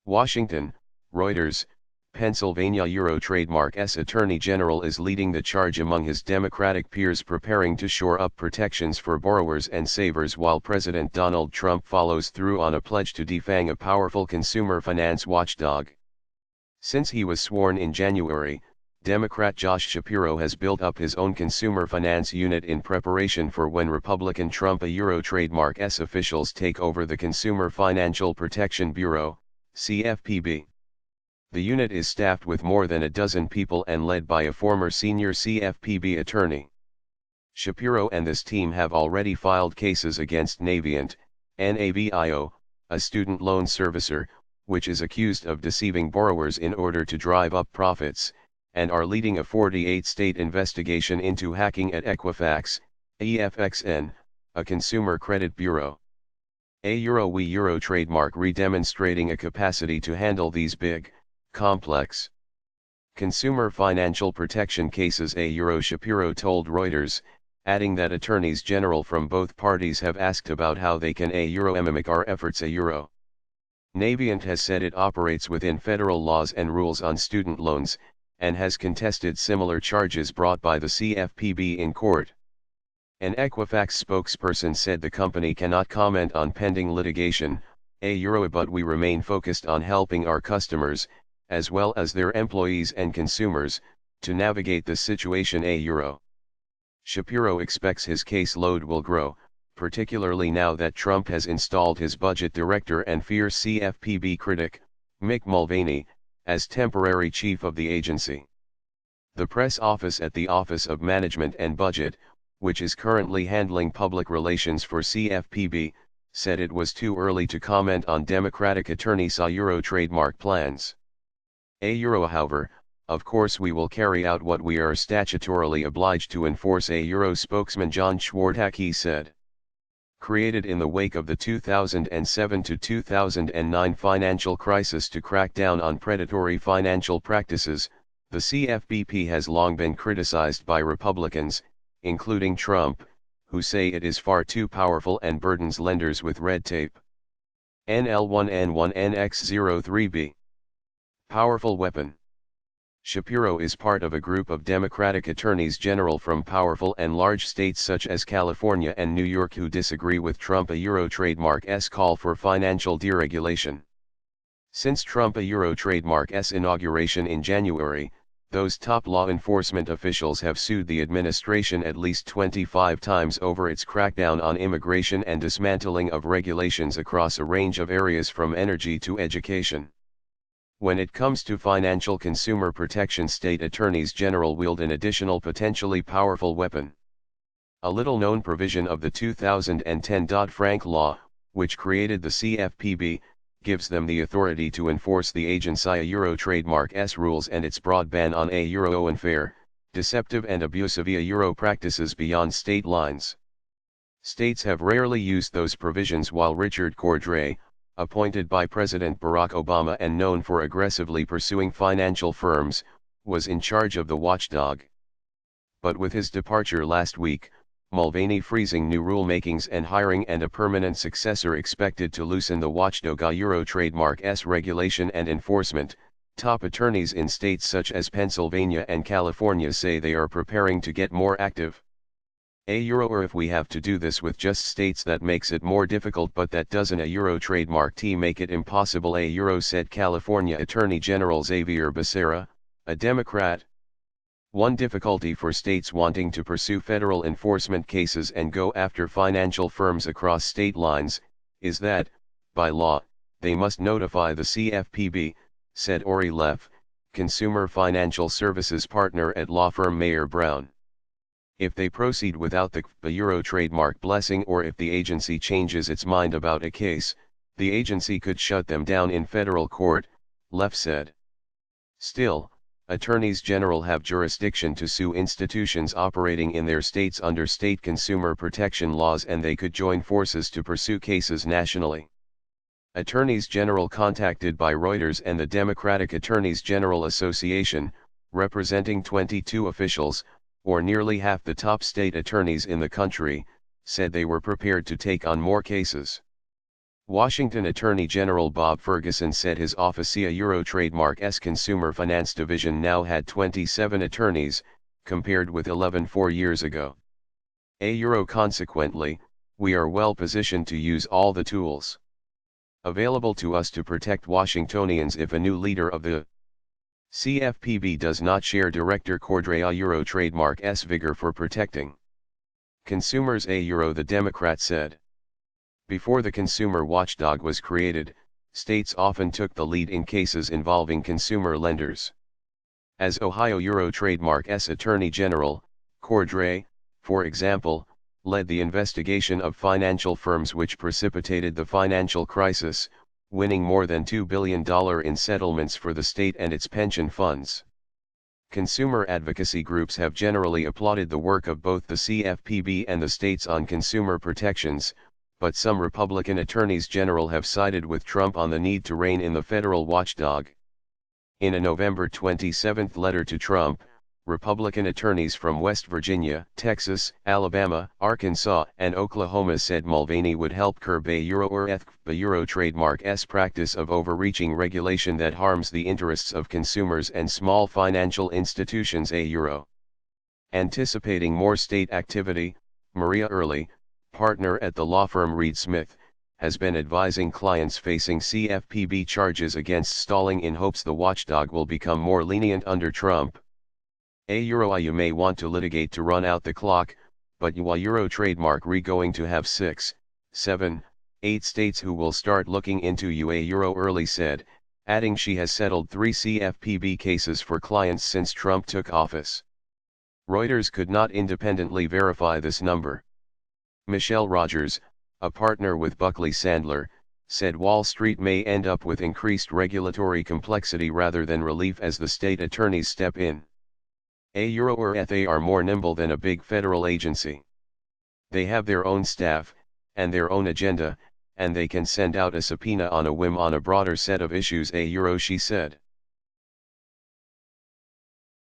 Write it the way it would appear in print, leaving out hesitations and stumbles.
Washington, Reuters, Pennsylvania Euro Trademark S Attorney General is leading the charge among his Democratic peers preparing to shore up protections for borrowers and savers while President Donald Trump follows through on a pledge to defang a powerful consumer finance watchdog. Since he was sworn in January, Democrat Josh Shapiro has built up his own consumer finance unit in preparation for when Republican Trump Euro Trademark S officials take over the Consumer Financial Protection Bureau, CFPB. The unit is staffed with more than a dozen people and led by a former senior CFPB attorney. Shapiro and this team have already filed cases against Navient, NAVIO, a student loan servicer, which is accused of deceiving borrowers in order to drive up profits, and are leading a 48-state investigation into hacking at Equifax, EFXN, a consumer credit bureau. We Euro trademark redemonstrating a capacity to handle these big, complex consumer financial protection cases, Shapiro told Reuters, adding that attorneys general from both parties have asked about how they can mimic our efforts. Navient has said it operates within federal laws and rules on student loans, and has contested similar charges brought by the CFPB in court. An Equifax spokesperson said the company cannot comment on pending litigation, but we remain focused on helping our customers, as well as their employees and consumers, to navigate the situation. Shapiro expects his caseload will grow, particularly now that Trump has installed his budget director and fierce CFPB critic, Mick Mulvaney, as temporary chief of the agency. The press office at the Office of Management and Budget, which is currently handling public relations for CFPB, said it was too early to comment on Democratic attorney Euro trademark plans. However, of course we will carry out what we are statutorily obliged to enforce, spokesman John Schwartacki said. Created in the wake of the 2007 to 2009 financial crisis to crack down on predatory financial practices, the CFPB has long been criticized by Republicans, including Trump, who say it is far too powerful and burdens lenders with red tape. NL1N1NX03B. Powerful weapon. Shapiro is part of a group of Democratic attorneys general from powerful and large states such as California and New York who disagree with Trump Euro trademark S call for financial deregulation. Since Trump Euro trademark S inauguration in January, those top law enforcement officials have sued the administration at least 25 times over its crackdown on immigration and dismantling of regulations across a range of areas from energy to education. When it comes to financial consumer protection, state attorneys general wield an additional potentially powerful weapon. A little-known provision of the 2010 Dodd-Frank law, which created the CFPB, gives them the authority to enforce the agency Euro trademark S rules and its broad ban on unfair, deceptive and abusive Euro practices beyond state lines. States have rarely used those provisions, while Richard Cordray, appointed by President Barack Obama and known for aggressively pursuing financial firms, was in charge of the watchdog. But with his departure last week, Mulvaney freezing new rulemakings and hiring and a permanent successor expected to loosen the watchdog Euro trademark S regulation and enforcement, top attorneys in states such as Pennsylvania and California say they are preparing to get more active. Or if we have to do this with just states, that makes it more difficult, but that doesn't Euro trademark T make it impossible, said California Attorney General Xavier Becerra, a Democrat. One difficulty for states wanting to pursue federal enforcement cases and go after financial firms across state lines, is that, by law, they must notify the CFPB, said Ori Leff, consumer financial services partner at law firm Mayer Brown. If they proceed without the Euro trademark blessing, or if the agency changes its mind about a case, the agency could shut them down in federal court, Leff said. Still, attorneys general have jurisdiction to sue institutions operating in their states under state consumer protection laws, and they could join forces to pursue cases nationally. Attorneys general contacted by Reuters and the Democratic Attorneys General Association, representing 22 officials, or nearly half the top state attorneys in the country, said they were prepared to take on more cases. Washington Attorney General Bob Ferguson said his office Euro Trademark's Consumer Finance Division now had 27 attorneys, compared with 11 4 years ago. Euro consequently, we are well positioned to use all the tools available to us to protect Washingtonians if a new leader of the CFPB does not share Director Cordray Euro Trademark's vigor for protecting consumers Euro, the Democrat said. Before the consumer watchdog was created, states often took the lead in cases involving consumer lenders. As Ohio Euro Trademark's Attorney General, Cordray, for example, led the investigation of financial firms which precipitated the financial crisis, winning more than $2 billion in settlements for the state and its pension funds. Consumer advocacy groups have generally applauded the work of both the CFPB and the states on consumer protections, but some Republican attorneys general have sided with Trump on the need to rein in the federal watchdog. In a November 27 letter to Trump, Republican attorneys from West Virginia, Texas, Alabama, Arkansas, and Oklahoma said Mulvaney would help curb the Euro Trademark's practice of overreaching regulation that harms the interests of consumers and small financial institutions Euro. Anticipating more state activity, Maria Early, partner at the law firm Reed Smith, has been advising clients facing CFPB charges against stalling in hopes the watchdog will become more lenient under Trump. You may want to litigate to run out the clock, but Euro trademark going to have 6, 7, 8 states who will start looking into Euro Early said, adding she has settled 3 CFPB cases for clients since Trump took office. Reuters could not independently verify this number. Michelle Rogers, a partner with Buckley Sandler, said Wall Street may end up with increased regulatory complexity rather than relief as the state attorneys step in. Euro are more nimble than a big federal agency. They have their own staff, and their own agenda, and they can send out a subpoena on a whim on a broader set of issues Euro, she said.